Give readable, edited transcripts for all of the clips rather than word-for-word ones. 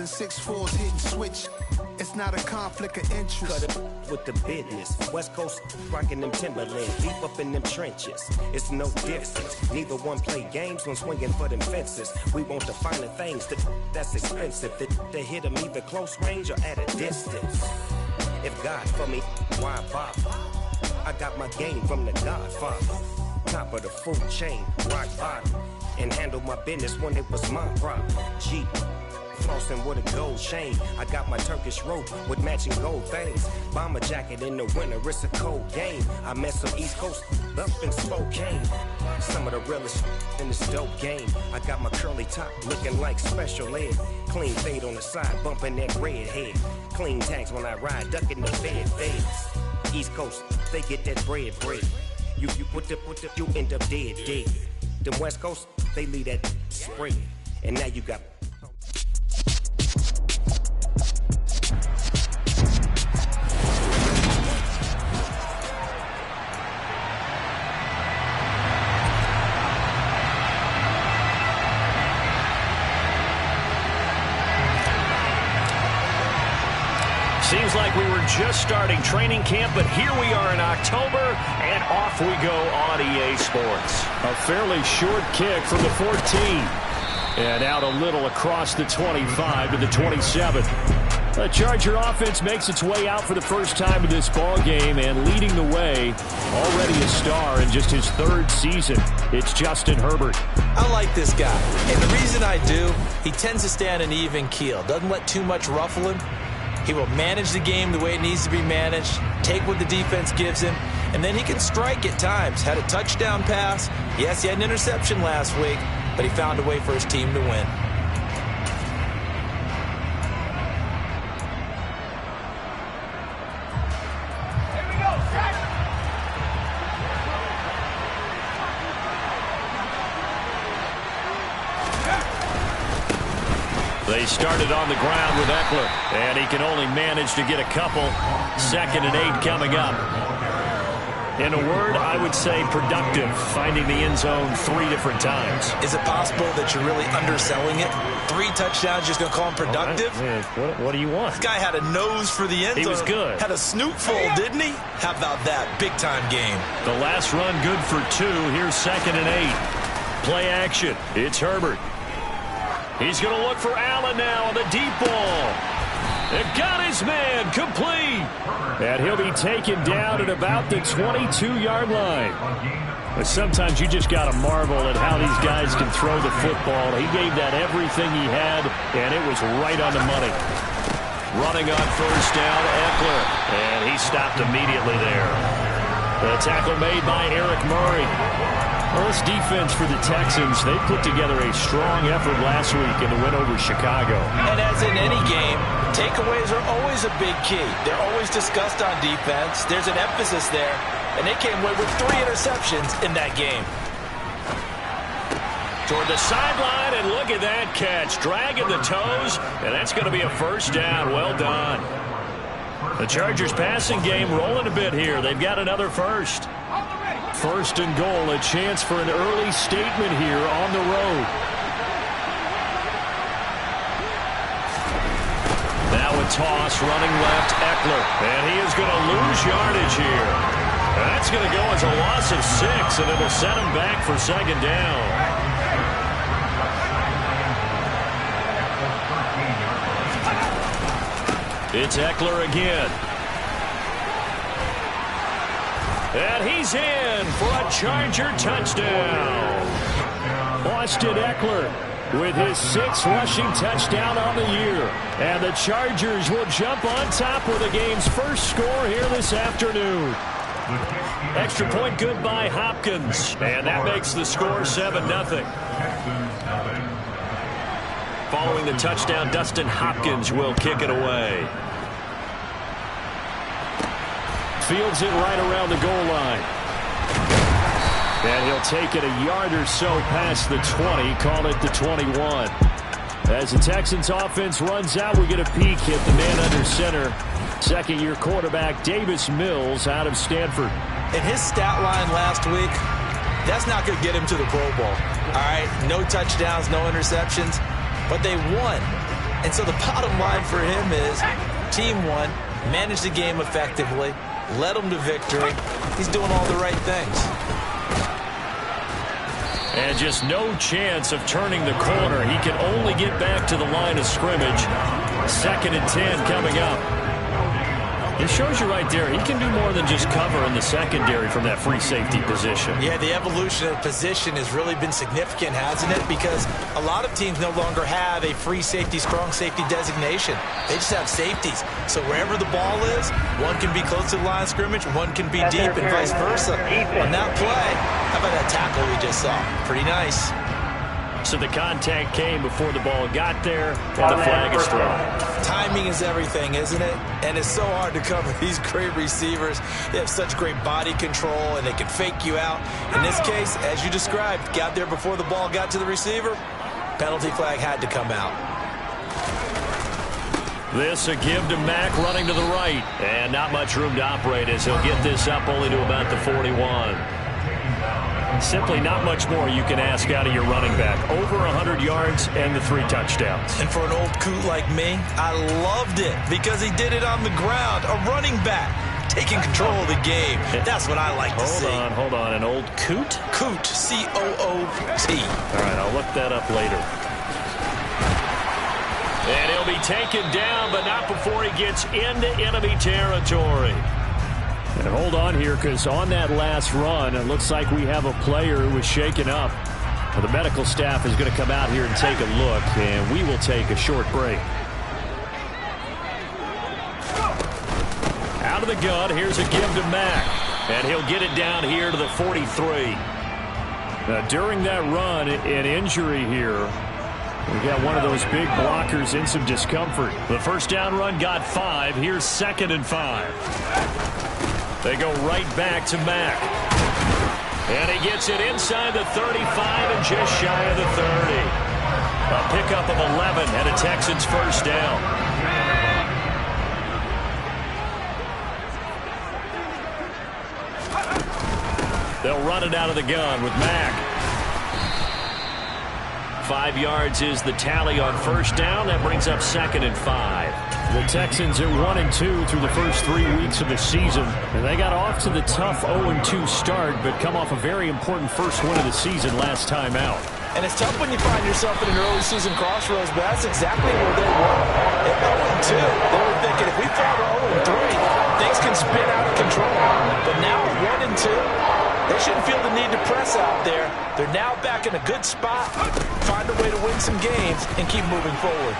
6'4's hitting switch. It's not a conflict of interest. Cut it with the business. West Coast rocking them Timberlands, deep up in them trenches. It's no difference. Neither one play games when swinging for them fences. We want the finer things that's expensive. They hit them either close range or at a distance. If God for me, why bother? I got my game from the Godfather. Top of the food chain, rock bottom. And handle my business when it was my problem. Jeep. Flossing with a gold chain. I got my Turkish rope with matching gold things. Bomber jacket in the winter, it's a cold game. I met some East Coast up in Spokane. Some of the realest in this dope game. I got my curly top looking like special ed. Clean fade on the side, bumping that red head. Clean tags when I ride, ducking the feds. East Coast, they get that bread. You end up dead. Them West Coast, they leave that spread. And now you got Seems like we were just starting training camp, but here we are in October, and off we go on EA Sports. A fairly short kick from the 14. And out a little across the 25 to the 27. The Charger offense makes its way out for the first time in this ball game, and leading the way, already a star in just his third season, it's Justin Herbert. I like this guy, and the reason I do, he tends to stay on an even keel, doesn't let too much ruffle him. He will manage the game the way it needs to be managed, take what the defense gives him, and then he can strike at times. Had a touchdown pass. Yes, he had an interception last week, but he found a way for his team to win. They started on the ground with Eckler, and he can only manage to get a couple. 2nd and 8 coming up. In a word, I would say productive, finding the end zone 3 different times. Is it possible that you're really underselling it? 3 touchdowns, just going to call him productive? Right. What do you want? This guy had a nose for the end zone. He was good. Had a snootful, didn't he? How about that? Big-time game. The last run good for 2. Here's 2nd and 8. Play action. It's Herbert. He's going to look for Allen now on the deep ball. It got his man complete. And he'll be taken down at about the 22-yard line. But sometimes you just got to marvel at how these guys can throw the football. He gave that everything he had, and it was right on the money. Running on first down, Eckler. And he stopped immediately there. The tackle made by Eric Murray. Well, this defense for the Texans, they put together a strong effort last week in the win over Chicago. And as in any game, takeaways are always a big key. They're always discussed on defense. There's an emphasis there, and they came away with 3 interceptions in that game. Toward the sideline, and look at that catch. Dragging the toes, and that's going to be a first down. Well done. The Chargers passing game rolling a bit here. They've got another first. 1st and goal, a chance for an early statement here on the road. Now a toss, running left, Eckler. And he is going to lose yardage here. And that's going to go as a loss of 6, and it'll set him back for 2nd down. It's Eckler again. And he's in for a Charger touchdown. Austin Eckler with his 6th rushing touchdown on the year. And the Chargers will jump on top with the game's first score here this afternoon. Extra point good by Hopkins. And that makes the score 7-0. Following the touchdown, Dustin Hopkins will kick it away. Fields it right around the goal line. And he'll take it a yard or so past the 20, call it the 21. As the Texans offense runs out, we get a peek at the man under center. 2nd-year quarterback Davis Mills out of Stanford. In his stat line last week, that's not going to get him to the Pro Bowl. All right, no touchdowns, no interceptions, but they won. And so the bottom line for him is team won, managed the game effectively, led them to victory. He's doing all the right things. And just no chance of turning the corner. He can only get back to the line of scrimmage. 2nd and 10 coming up. It shows you right there, he can do more than just cover in the secondary from that free safety position. Yeah, the evolution of position has really been significant, hasn't it? Because a lot of teams no longer have a free safety, strong safety designation. They just have safeties. So wherever the ball is, one can be close to the line of scrimmage, one can be deep, and vice versa. On that play, how about that tackle we just saw? Pretty nice. So the contact came before the ball got there, and the flag is thrown. Timing is everything, isn't it? And it's so hard to cover these great receivers. They have such great body control, and they can fake you out. In this case, as you described, got there before the ball got to the receiver. Penalty flag had to come out. This a give to Mack running to the right. And not much room to operate as he'll get this up only to about the 41. Simply not much more you can ask out of your running back. Over 100 yards and the 3 touchdowns. And for an old coot like me, I loved it because he did it on the ground. A running back taking control of the game. That's what I like to see. Hold on. An old coot? Coot, C-O-O-T. All right, I'll look that up later. And he'll be taken down, but not before he gets into enemy territory. And hold on here, because on that last run, it looks like we have a player who was shaken up. Well, the medical staff is going to come out here and take a look, and we will take a short break. Out of the gun, here's a give to Mack, and he'll get it down here to the 43. Now, during that run, an injury here. We got one of those big blockers in some discomfort. The first down run got 5. Here's 2nd and 5. They go right back to Mack. And he gets it inside the 35 and just shy of the 30. A pickup of 11 and a Texans first down. They'll run it out of the gun with Mack. 5 yards is the tally on first down. That brings up 2nd and 5. The Texans are 1-2 through the first 3 weeks of the season. And they got off to the tough 0-2 start, but come off a very important first win of the season last time out. And it's tough when you find yourself in an early season crossroads, but that's exactly where they were. At 0-2, they were thinking, if we fall to 0-3, things can spin out of control. But now at 1-2, they shouldn't feel the need to press out there. They're now back in a good spot, find a way to win some games, and keep moving forward.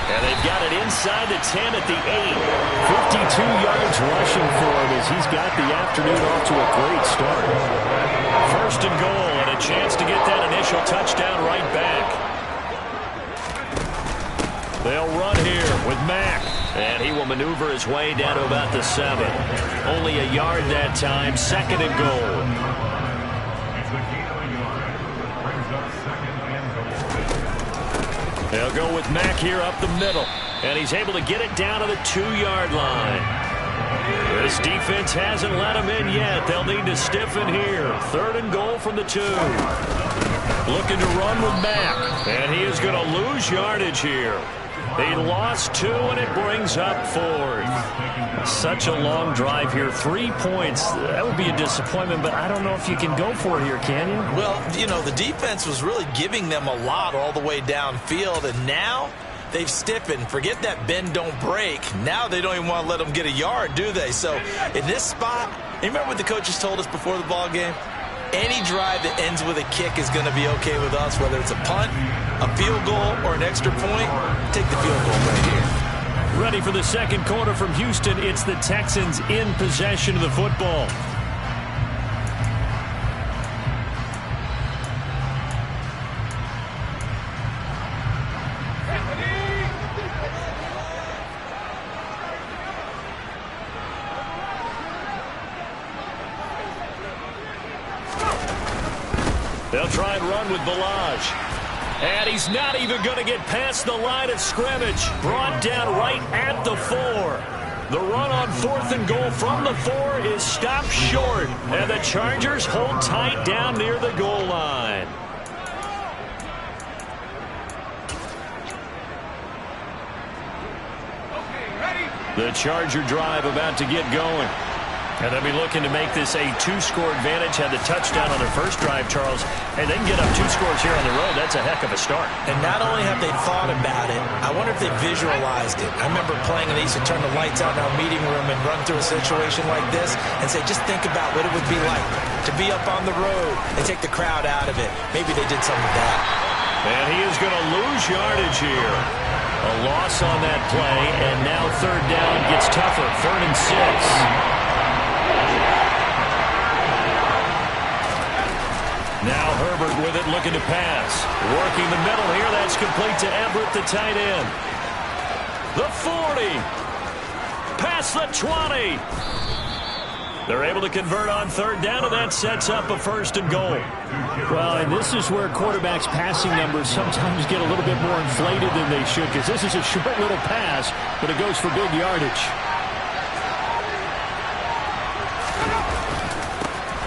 And they've got it inside the 10 at the 8. 52 yards rushing for him as he's got the afternoon off to a great start. First and goal, and a chance to get that initial touchdown right back. They'll run here with Mack. And he will maneuver his way down to about the 7. Only a yard that time, 2nd and goal. They'll go with Mack here up the middle. And he's able to get it down to the 2-yard line. This defense hasn't let him in yet. They'll need to stiffen here. 3rd and goal from the 2. Looking to run with Mack. And he is going to lose yardage here. They lost 2, and it brings up 4th. Such a long drive here. 3 points. That would be a disappointment, but I don't know if you can go for it here, can you? Well, you know, the defense was really giving them a lot all the way downfield, and now they've stiffened. Forget that bend, don't break. Now they don't even want to let them get a yard, do they? So in this spot, you remember what the coaches told us before the ball game? Any drive that ends with a kick is going to be okay with us, whether it's a punt, a field goal, or an extra point. Take the field goal right here. Ready for the second quarter from Houston. It's the Texans in possession of the football. They'll try and run with Balaj. And he's not even going to get past the line of scrimmage. Brought down right at the 4. The run on 4th and goal from the 4 is stopped short. And the Chargers hold tight down near the goal line. The Charger drive about to get going. And they'll be looking to make this a 2-score advantage. Had the touchdown on their first drive, Charles. Hey, they can get up 2 scores here on the road. That's a heck of a start. And not only have they thought about it, I wonder if they visualized it. I remember playing, and they used to turn the lights out in our meeting room and run through a situation like this and say, just think about what it would be like to be up on the road and take the crowd out of it. Maybe they did some of that. And he is going to lose yardage here. A loss on that play, and now third down gets tougher. 3rd and 6. Now Herbert with it, looking to pass. Working the middle here. That's complete to Everett, the tight end. The 40. Past the 20. They're able to convert on third down, and that sets up a 1st and goal. Well, and this is where quarterbacks' passing numbers sometimes get a little bit more inflated than they should, because this is a short little pass, but it goes for big yardage.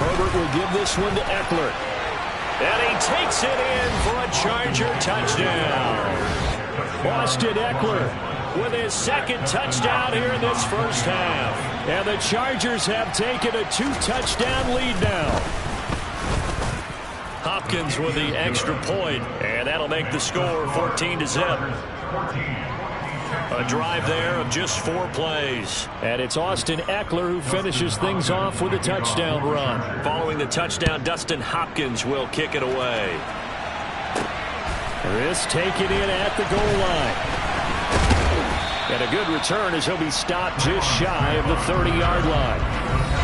Herbert will give this one to Eckler. And he takes it in for a Charger touchdown. Austin Eckler with his 2nd touchdown here in this first half. And the Chargers have taken a 2-touchdown lead now. Hopkins with the extra point, and that'll make the score 14-0. A drive there of just 4 plays. And it's Austin Eckler who finishes things off with a touchdown run. Following the touchdown, Dustin Hopkins will kick it away. Chris taken in at the goal line. And a good return as he'll be stopped just shy of the 30-yard line.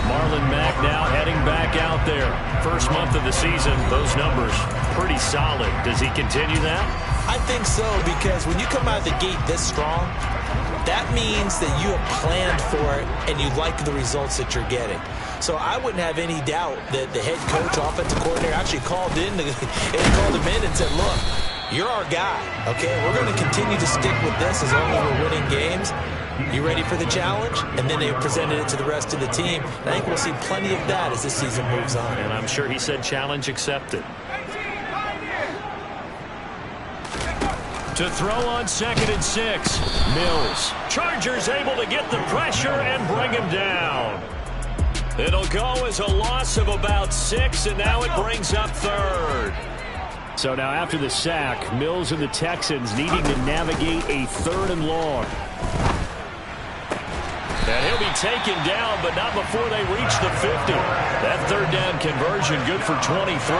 Marlon Mack now heading back out there. First month of the season, those numbers pretty solid. Does he continue that? I think so, because when you come out of the gate this strong, that means that you have planned for it and you like the results that you're getting. So I wouldn't have any doubt that the head coach, offensive coordinator, actually called him in and said, look, you're our guy, okay? We're going to continue to stick with this as long as we're winning games. You ready for the challenge? And then they presented it to the rest of the team. And I think we'll see plenty of that as this season moves on. And I'm sure he said challenge accepted. To throw on 2nd and 6. Mills. Chargers able to get the pressure and bring him down. It'll go as a loss of about 6, and now it brings up 3rd. So now after the sack, Mills and the Texans needing to navigate a 3rd and long. And he'll be taken down, but not before they reach the 50. That 3rd down conversion good for 23.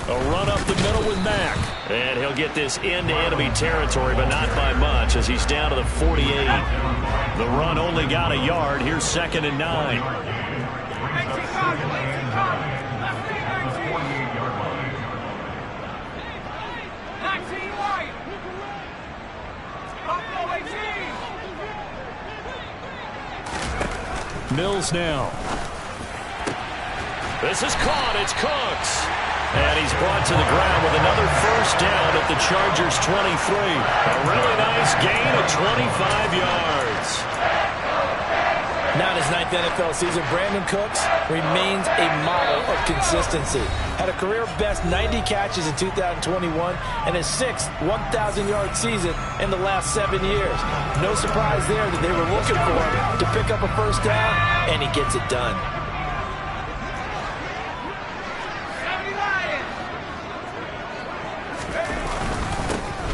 A run up the middle with Mack. And he'll get this into enemy territory, but not by much as he's down to the 48. The run only got a yard. Here's 2nd and 9. Mills now. This is caught. It's Cooks. And he's brought to the ground with another 1st down at the Chargers' 23. A really nice gain of 25 yards. Now in his 9th NFL season, Brandon Cooks remains a model of consistency. Had a career-best 90 catches in 2021 and his 6th 1,000-yard season in the last 7 years. No surprise there that they were looking for him to pick up a 1st down, and he gets it done.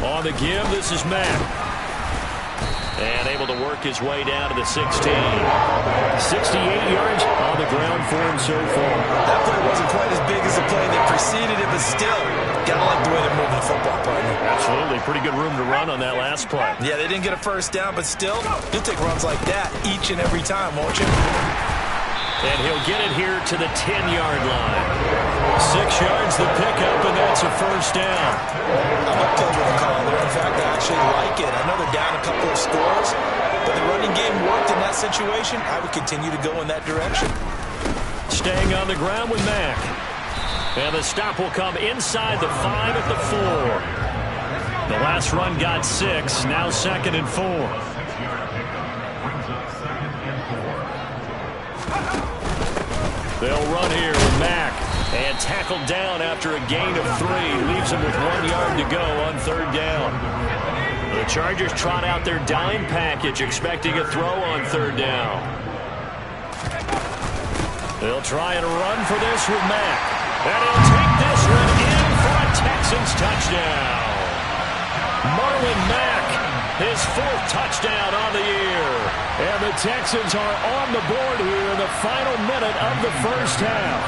On the give, this is Mack. And able to work his way down to the 16. 68 yards on the ground for him so far. That play wasn't quite as big as the play that preceded it, but still, gotta like the way they're moving the football, partner. Absolutely. Pretty good room to run on that last play. Yeah, they didn't get a 1st down, but still, you'll take runs like that each and every time, won't you? And he'll get it here to the 10-yard line. 6 yards the pickup, and that's a 1st down. I'm okay with the call there. In fact, I actually like it. I know they're down a couple of scores, but the running game worked in that situation. I would continue to go in that direction. Staying on the ground with Mack. And the stop will come inside the 5 at the 4. The last run got 6. Now 2nd and 4. They'll run here with Mack. And tackled down after a gain of 3. Leaves him with 1 yard to go on 3rd down. The Chargers trot out their dime package, expecting a throw on 3rd down. They'll try and run for this with Mack. And he'll take this one in for a Texans touchdown. Marlon Mack, his 4th touchdown on the year. And the Texans are on the board here in the final minute of the first half.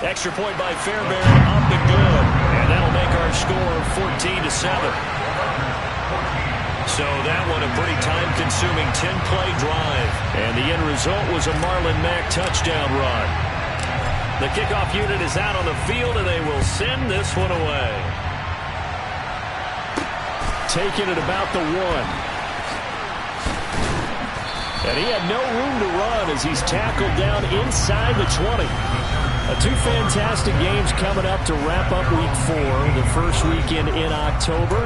Extra point by Fairbairn, up and good. And that'll make our score 14-7. So that one a pretty time-consuming 10-play drive. And the end result was a Marlon Mack touchdown run. The kickoff unit is out on the field, and they will send this one away. Taking it about the 1. And he had no room to run as he's tackled down inside the 20. 2 fantastic games coming up to wrap up Week 4, the first weekend in October.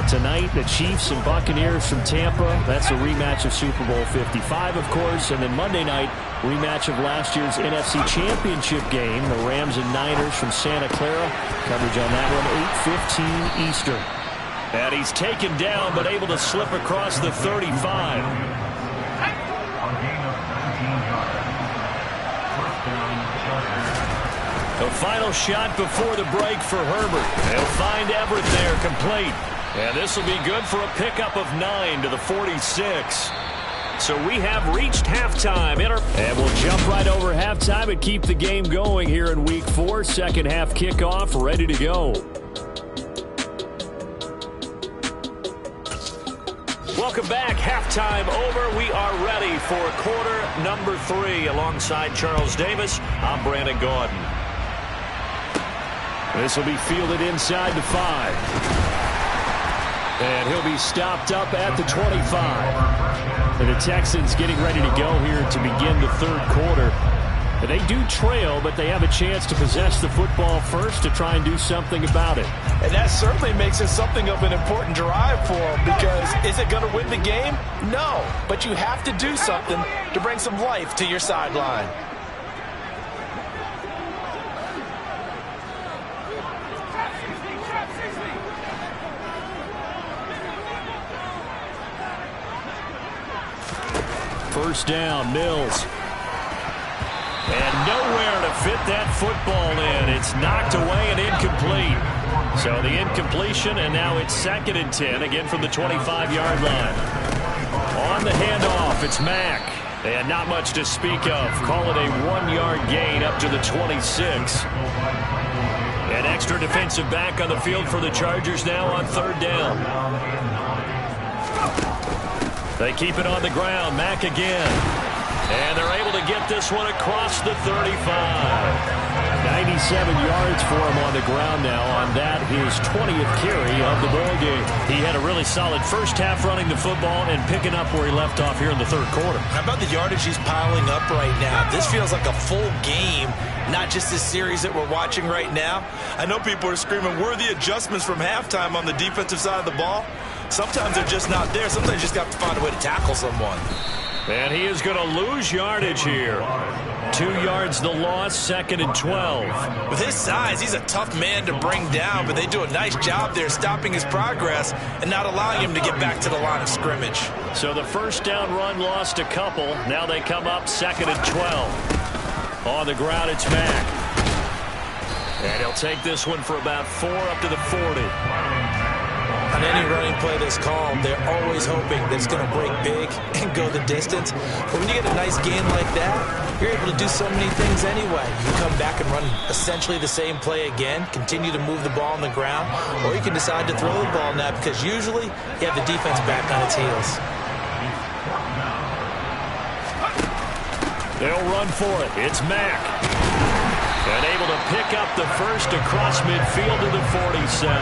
Tonight, the Chiefs and Buccaneers from Tampa. That's a rematch of Super Bowl 55, of course. And then Monday night, rematch of last year's NFC Championship game, the Rams and Niners from Santa Clara. Coverage on that one, 8:15 Eastern. And he's taken down, but able to slip across the 35. The final shot before the break for Herbert. He'll find Everett there, complete. And this will be good for a pickup of 9 to the 46. So we have reached halftime. And we'll jump right over halftime and keep the game going here in Week 4. Second half kickoff, ready to go. Welcome back. Halftime over. We are ready for quarter number 3. Alongside Charles Davis, I'm Brandon Gaudin. This will be fielded inside the 5. And he'll be stopped up at the 25. And the Texans getting ready to go here to begin the 3rd quarter. And they do trail, but they have a chance to possess the football first to try and do something about it. And that certainly makes it something of an important drive for them, because is it going to win the game? No, but you have to do something to bring some life to your sideline. First down, Mills. And nowhere to fit that football in. It's knocked away and incomplete. So the incompletion, and now it's 2nd and 10, again from the 25-yard line. On the handoff, it's Mack. And not much to speak of. Call it a 1-yard gain up to the 26. An extra defensive back on the field for the Chargers now on 3rd down. They keep it on the ground. Mack again. And they're able to get this one across the 35. 97 yards for him on the ground now on that, his 20th carry of the ball game. He had a really solid first half running the football and picking up where he left off here in the 3rd quarter. How about the yardage he's piling up right now? This feels like a full game, not just this series that we're watching right now. I know people are screaming, where are the adjustments from halftime on the defensive side of the ball? Sometimes they're just not there. Sometimes you just got to find a way to tackle someone. And he is going to lose yardage here. 2 yards the loss, 2nd and 12. With his size, he's a tough man to bring down, but they do a nice job there stopping his progress and not allowing him to get back to the line of scrimmage. So the first down run lost a couple. Now they come up 2nd and 12. On the ground, it's Mack. And he'll take this one for about 4 up to the 40. On any running play that's called, they're always hoping that it's going to break big and go the distance. But when you get a nice gain like that, you're able to do so many things anyway. You can come back and run essentially the same play again, continue to move the ball on the ground, or you can decide to throw the ball now because usually you have the defense back on its heels. They'll run for it. It's Mack. And able to pick up the first across midfield to the 47.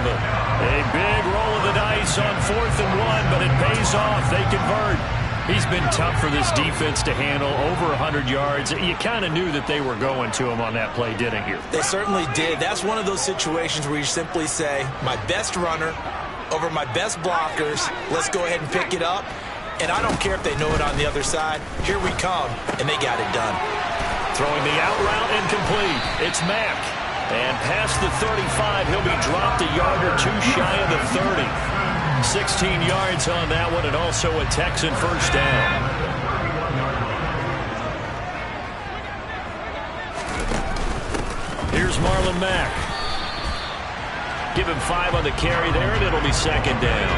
A big roll of the dice on 4th and 1, but it pays off. They convert. He's been tough for this defense to handle, over 100 yards. You kind of knew that they were going to him on that play, didn't you? They certainly did. That's one of those situations where you simply say, my best runner over my best blockers. Let's go ahead and pick it up. And I don't care if they know it on the other side. Here we come, and they got it done. Throwing the out route incomplete. It's Mack. And past the 35, he'll be dropped a yard or two shy of the 30. 16 yards on that one, and also a Texan first down. Here's Marlon Mack. Give him 5 on the carry there, and it'll be second down.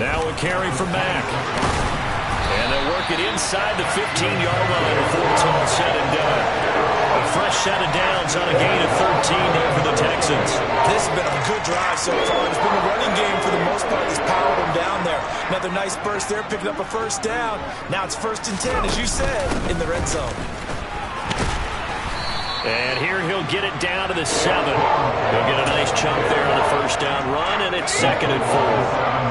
Now a carry from Mack. And they'll work it inside the 15-yard line before it's all said and done. A fresh set of downs on a gain of 13 there for the Texans. This has been a good drive so far. It's been a running game for the most part that's powered them down there. Another nice burst there, picking up a first down. Now it's 1st and 10, as you said, in the red zone. And here he'll get it down to the 7. He'll get a nice chunk there on the first down run, and it's 2nd and 4.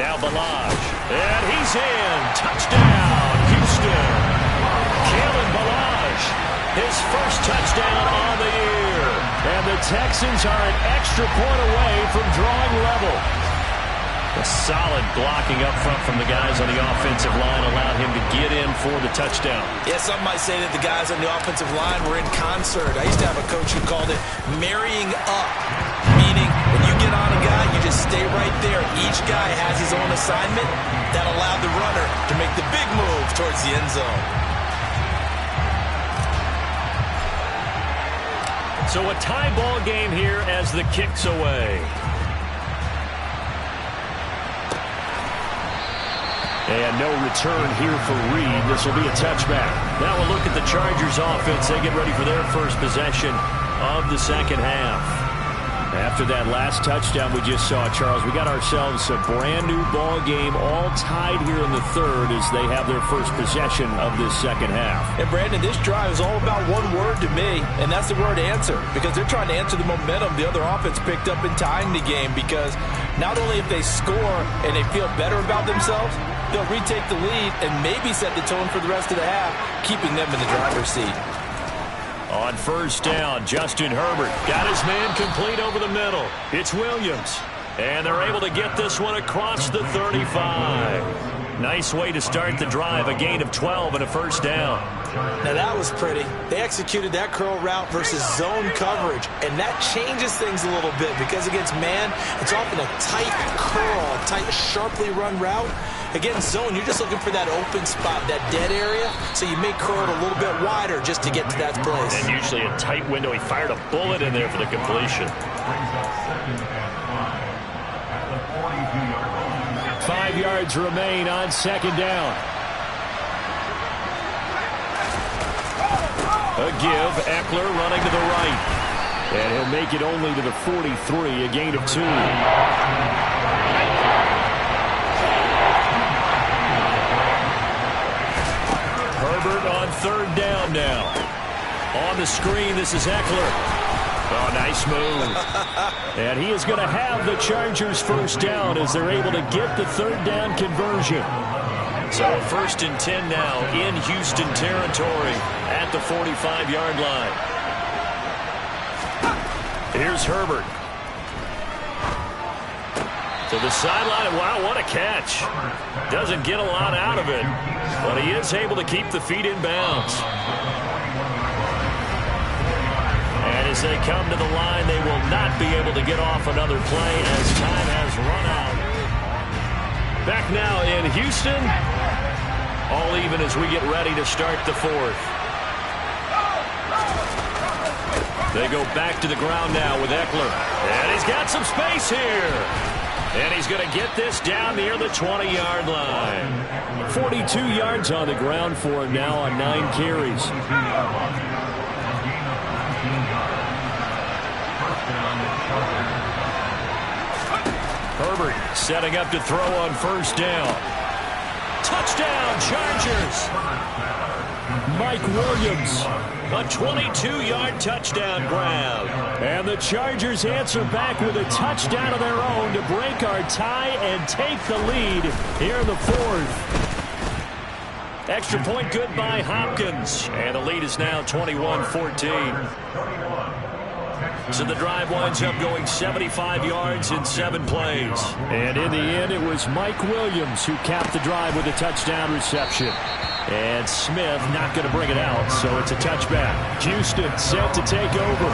Now Balaj, and he's in. Touchdown, Houston. Kalen Balaj, his first touchdown on the year. And the Texans are an extra point away from drawing level. A solid blocking up front from the guys on the offensive line allowed him to get in for the touchdown. Yeah, some might say that the guys on the offensive line were in concert. I used to have a coach who called it marrying up, meaning when you get on a guy, you just stay right there. Each guy has his own assignment that allowed the runner to make the big move towards the end zone. So a tie ball game here as the kick's away. And no return here for Reed. This will be a touchback. Now we'll look at the Chargers offense. They get ready for their first possession of the second half. After that last touchdown we just saw, Charles, we got ourselves a brand new ball game, all tied here in the third as they have their first possession of this second half. And Brandon, this drive is all about one word to me, and that's the word answer, because they're trying to answer the momentum the other offense picked up in tying the game, because not only if they score and they feel better about themselves, they'll retake the lead and maybe set the tone for the rest of the half, keeping them in the driver's seat. On first down, Justin Herbert got his man complete over the middle. It's Williams. And they're able to get this one across the 35. Nice way to start the drive. A gain of 12 and a first down. Now that was pretty. They executed that curl route versus zone coverage. And that changes things a little bit because against man, it's often a tight curl, a tight, sharply run route. Against zone, you're just looking for that open spot, that dead area, so you may curl it a little bit wider just to get to that place. And usually a tight window. He fired a bullet in there for the completion. 5 yards remain on second down. A give, Eckler running to the right. And he'll make it only to the 43, a gain of 2. Herbert on third down now. On the screen, this is Eckler. Oh, nice move. And he is going to have the Chargers first down as they're able to get the third down conversion. So 1st and 10 now in Houston territory at the 45-yard line. Here's Herbert. To the sideline. Wow, what a catch. Doesn't get a lot out of it, but he is able to keep the feet in bounds. And as they come to the line, they will not be able to get off another play as time has run out. Back now in Houston. All even as we get ready to start the fourth. They go back to the ground now with Eckler. And he's got some space here. And he's going to get this down near the 20-yard line. 42 yards on the ground for him now on 9 carries. Herbert setting up to throw on first down. Touchdown, Chargers! Mike Williams. A 22-yard touchdown grab. And the Chargers answer back with a touchdown of their own to break our tie and take the lead here in the fourth. Extra point good by Hopkins. And the lead is now 21-14. So the drive winds up going 75 yards in 7 plays. And in the end, it was Mike Williams who capped the drive with a touchdown reception. And Smith not going to bring it out, so it's a touchback. Houston set to take over.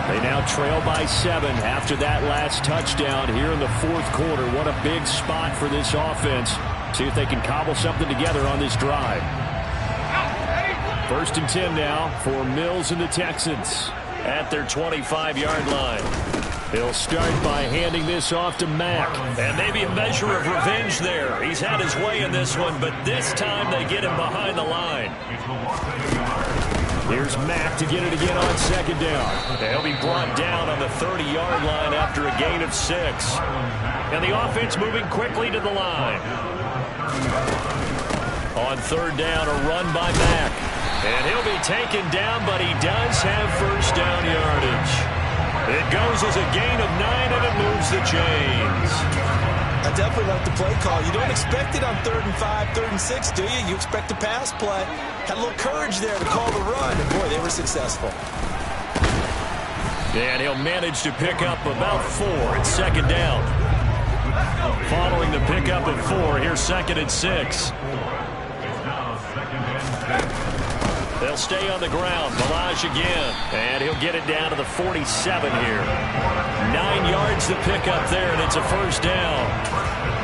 They now trail by 7 after that last touchdown here in the fourth quarter. What a big spot for this offense. See if they can cobble something together on this drive. 1st and 10 now for Mills and the Texans. At their 25-yard line. He'll start by handing this off to Mack. And maybe a measure of revenge there. He's had his way in this one, but this time they get him behind the line. Here's Mack to get it again on 2nd down. They'll be brought down on the 30-yard line after a gain of 6. And the offense moving quickly to the line. On 3rd down, a run by Mack. And he'll be taken down, but he does have 1st down yardage. It goes as a gain of 9, and it moves the chains. I definitely like the play call. You don't expect it on 3rd and 5, 3rd and 6, do you? You expect a pass play. Had a little courage there to call the run, and boy, they were successful. And he'll manage to pick up about 4 at 2nd down. Following the pickup of 4, here's 2nd and 6. They'll stay on the ground. Balaj again. And he'll get it down to the 47 here. 9 yards to pick up there, and it's a 1st down.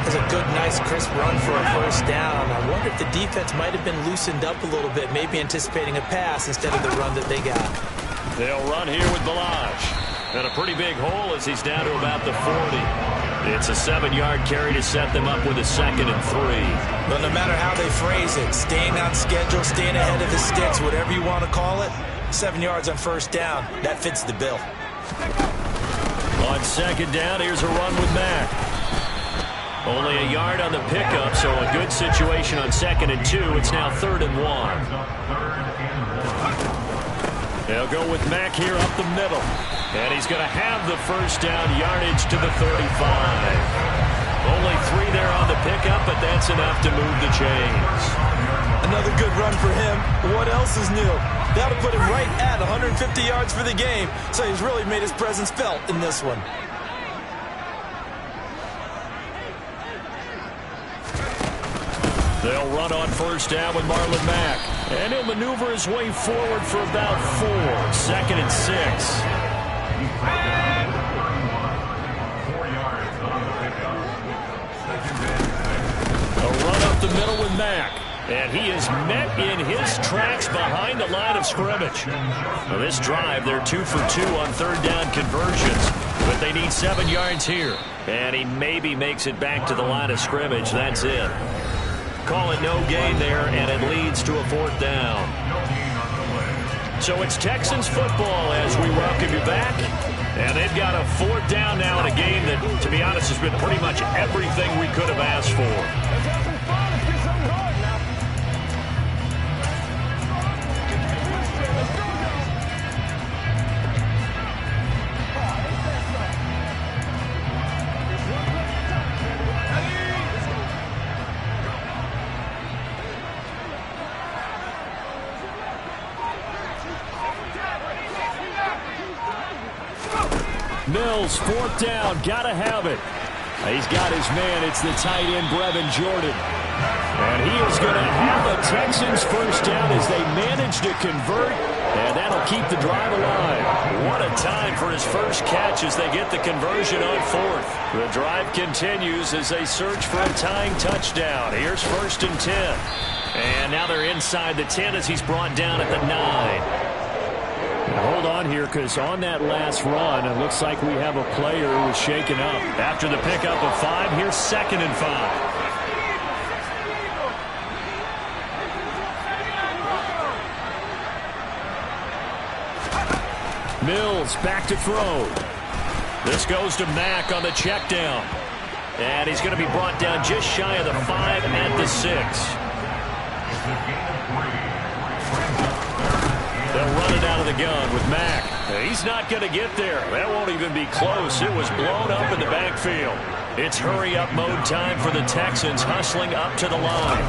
That's a good, nice, crisp run for a 1st down. I wonder if the defense might have been loosened up a little bit, maybe anticipating a pass instead of the run that they got. They'll run here with Balaj. And a pretty big hole as he's down to about the 40. It's a 7-yard carry to set them up with a 2nd and 3. But no matter how they phrase it, staying on schedule, staying ahead of the sticks, whatever you want to call it, 7 yards on 1st down, that fits the bill. On 2nd down, here's a run with Mack. Only a yard on the pickup, so a good situation on 2nd and 2. It's now 3rd and 1. They'll go with Mack here up the middle. And he's going to have the 1st down yardage to the 35. Only 3 there on the pickup, but that's enough to move the chains. Another good run for him. What else is new? That'll put him right at 150 yards for the game. So he's really made his presence felt in this one. They'll run on 1st down with Marlon Mack. And he'll maneuver his way forward for about 4. 2nd and 6. A run up the middle with Mack. And he is met in his tracks behind the line of scrimmage. Now this drive, they're 2 for 2 on 3rd down conversions. But they need 7 yards here. And he maybe makes it back to the line of scrimmage. That's it. Call it no gain there, and it leads to a 4th down. So it's Texans football as we welcome you back. And they've got a 4th down now in a game that, to be honest, has been pretty much everything we could have asked for. Mills, 4th down, gotta have it. He's got his man. It's the tight end, Brevin Jordan. And he is going to have a Texans 1st down as they manage to convert, and that'll keep the drive alive. What a time for his first catch as they get the conversion on 4th. The drive continues as they search for a tying touchdown. Here's 1st and 10. And now they're inside the 10 as he's brought down at the 9. Hold on here, because on that last run, it looks like we have a player who was shaken up. After the pickup of 5, here's 2nd and 5. Mills back to throw. This goes to Mack on the check down. And he's going to be brought down just shy of the 5 at the 6. gun with Mack. He's not going to get there. That won't even be close. It was blown up in the backfield. It's hurry-up mode time for the Texans, hustling up to the line.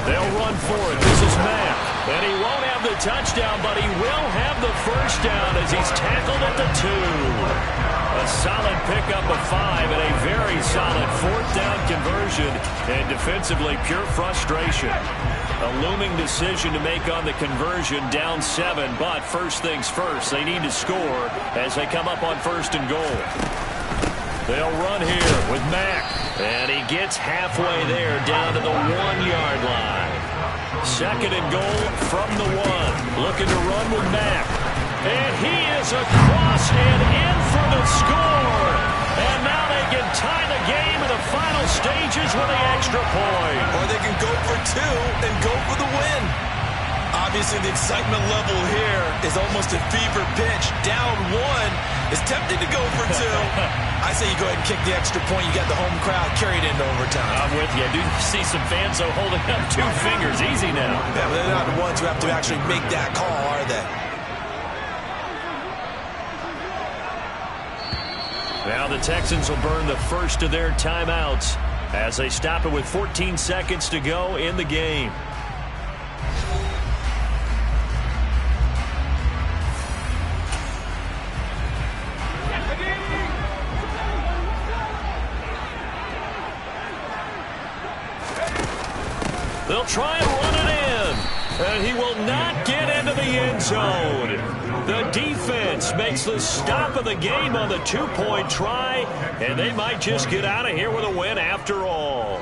They'll run for it. This is Mack. And he won't have the touchdown, but he will have the first down as he's tackled at the 2. A solid pickup of 5 and a very solid fourth down conversion. And defensively, pure frustration. A looming decision to make on the conversion, down 7. But first things first, they need to score as they come up on 1st and goal. They'll run here with Mack. And he gets halfway there, down to the 1-yard line. 2nd and goal from the 1. Looking to run with Mack. And he is across and in for the score. And now they can tie the game in the final stages with the extra point. Or they can go for 2 and go for the win. Obviously, the excitement level here is almost a fever pitch. Down 1 is tempting to go for 2. I say you go ahead and kick the extra point. You got the home crowd carried into overtime. I'm with you. I do see some fans, though, holding up 2 fingers. Easy now. Yeah, but they're not the ones who have to actually make that call, are they? Now the Texans will burn the first of their timeouts as they stop it with 14 seconds to go in the game. They'll try and run it in, and he will not get into the end zone. The defense makes the stop of the game on the 2-point try, and they might just get out of here with a win after all.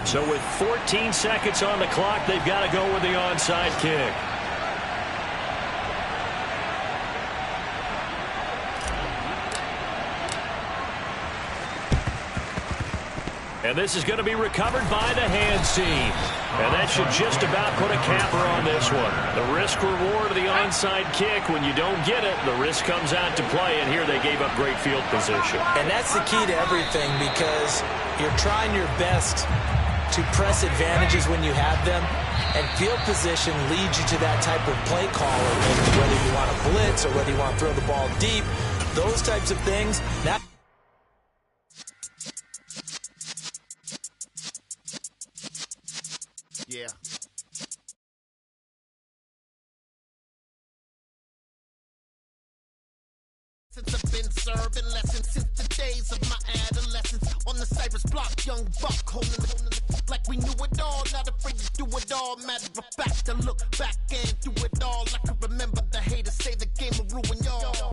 So with 14 seconds on the clock, they've got to go with the onside kick. And this is going to be recovered by the hands team. And that should just about put a capper on this one. The risk-reward of the onside kick, when you don't get it, the risk comes out to play, and here they gave up great field position. And that's the key to everything, because you're trying your best to press advantages when you have them, and field position leads you to that type of play call, whether you want to blitz or whether you want to throw the ball deep, those types of things. Now yeah. Since I've been serving lessons since the days of my adolescence on the Cypress block, young buck holding it like we knew it all, not afraid to do it all. Matter of fact, I look back and do it all. I can remember the haters say the game will ruin y'all.